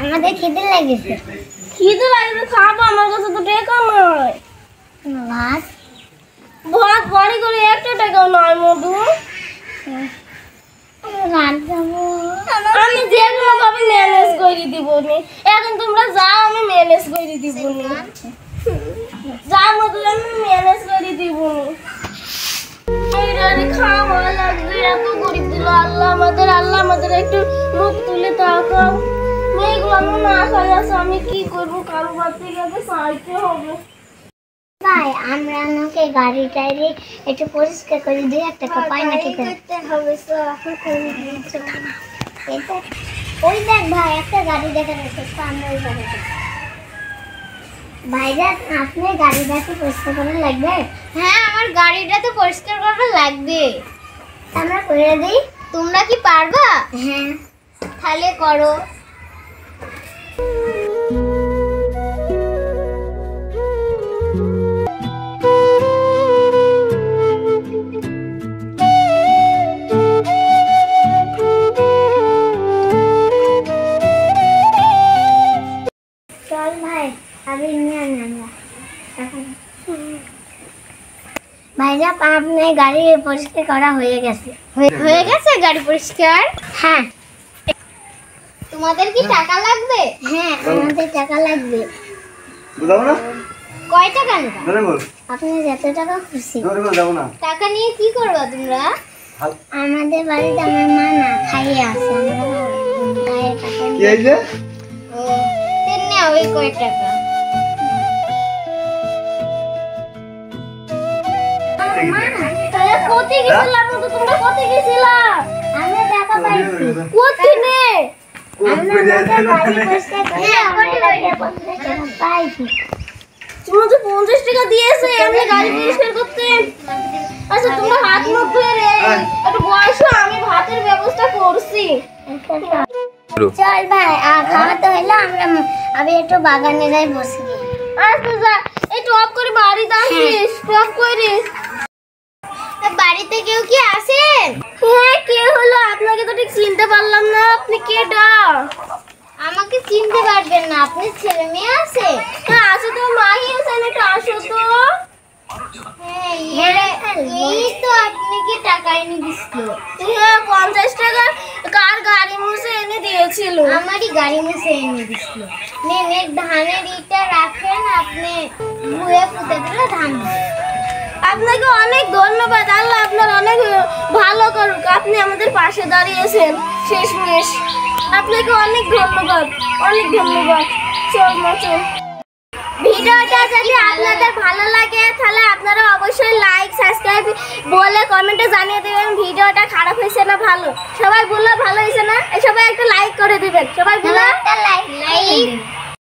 আমাদের খিদে লেগেছে। খিদে লাগবে, খাবো। আমার কাছে তো টাকা নয়। ভাত ভাত বাড়ি করে একটা টাকাও নয় মধু। রাত যাবো, আমি যে কোনো ভাবে ম্যানেজ করে দিব নি। এখন তোমরা যাও, আমি ম্যানেজ করে দিব নি। যাও মধু, আমি ম্যানেজ করে দিব নি। খাওয়া লাগবে, এত গরিব দিল আল্লাহ আমাদের। আল্লাহ আমাদের একটু মুখ তুলে তাকাও। মেয়েগুলো আমার না খাই আছে, আমি কি করবো? কারো বাড়তে গেলে চাইতে হবে। ভাই আমরা ওকে গাড়ি টাইরে একটু পরিষ্কার করে 2 টাকা পাই নাকি করতে হবে। ওই দেখ ভাই, একটা গাড়ি দেখা যাচ্ছে, আমরা ওই গাড়িটা। ভাইজান, আপনি গাড়িটা কি পরিষ্কার করা লাগবে? হ্যাঁ, আমার গাড়িটা তো পরিষ্কার করা লাগবে। আমরা করে দিই। তোমরা কি পারবা? হ্যাঁ, তাহলে করো। চল ভাই, আমি নিয়ে আনলাম। ভাইজান, আপনার গাড়ি পরিষ্কার করা হয়ে গেছে। হয়ে গেছে গাড়ি পরিষ্কার? হ্যাঁ তোমাদের কি টাকা লাগবে? হ্যাঁ, আমাদের টাকা লাগবে। কয় টাকা নেবা? আপনি যত টাকা খুশি। টাকা নিয়ে কি করবা তোমরা? আমাদের বাড়িতে আমার মা না খাইয়ে আছে, আমরা গায়ে টাকা নিয়ে- ও, তিন নাও ওই কয় টাকা। মা, তাহলে কোথায় গেছিলাম মধু? তোমরা কোথায় গেছিলা? আমরা টাকা পাইছি। কোথায়? আমরা গাড়ি পরিষ্কার করে আমরা টাকা পাইছি। তোমরা যে 50 টাকা দিয়েছে এমনি গাড়ি পরিষ্কার করতে। আচ্ছা, তোমরা হাত মুখ ধুয়ে একটু বসো, আমি ভাতের ব্যবস্থা করছি। চল ভাই, খাওয়া তো হইলো, আমি একটু বাগানে যাই বসি। আচ্ছা যা, এই টপ করে বাড়িতে আসিস, টপ করে। বাড়িতে কেউ কি আছেন? হ্যাঁ, কে হলো? আপনাকে তো ঠিক চিনতে পারলাম না। আপনি কেডা? আমাকে চিনতে পারবেন না? আপনার ছেলে মেয়ে আছে? হ্যাঁ আছে তো, মাহি হোসেন, একটু আসো তো। হ্যাঁ, এই তো আপনি কি টাকা এনে দিছিল? হ্যাঁ, 50 টাকা কার গাড়ি মুছে এনে দিয়েছিল। আমারই গাড়ি মুছে এনে দিছিল। নেন, এই ধানের ইটা রাখেন, আপনি ধুয়ে পুঁতে দিলে ধান হবে। আপনাকে অনেক ধন্যবাদ। আল্লাহ আপনার অনেক ভালো করুক। আপনি আমাদের পাশে দাঁড়িয়েছেন শেষমেশ। আপনাকে অনেক ধন্যবাদ, অনেক ধন্যবাদ। চল মা, চল। ভিডিওটা যদি আপনাদের ভালো লাগে তাহলে আপনারা অবশ্যই লাইক, সাবস্ক্রাইব বলে কমেন্টে জানিয়ে দেবেন ভিডিওটা খারাপ হয়েছে না ভালো। সবাই বললে ভালো হয়েছে না, সবাই একটা লাইক করে দিবেন। সবাই বলে একটা লাইক লাইক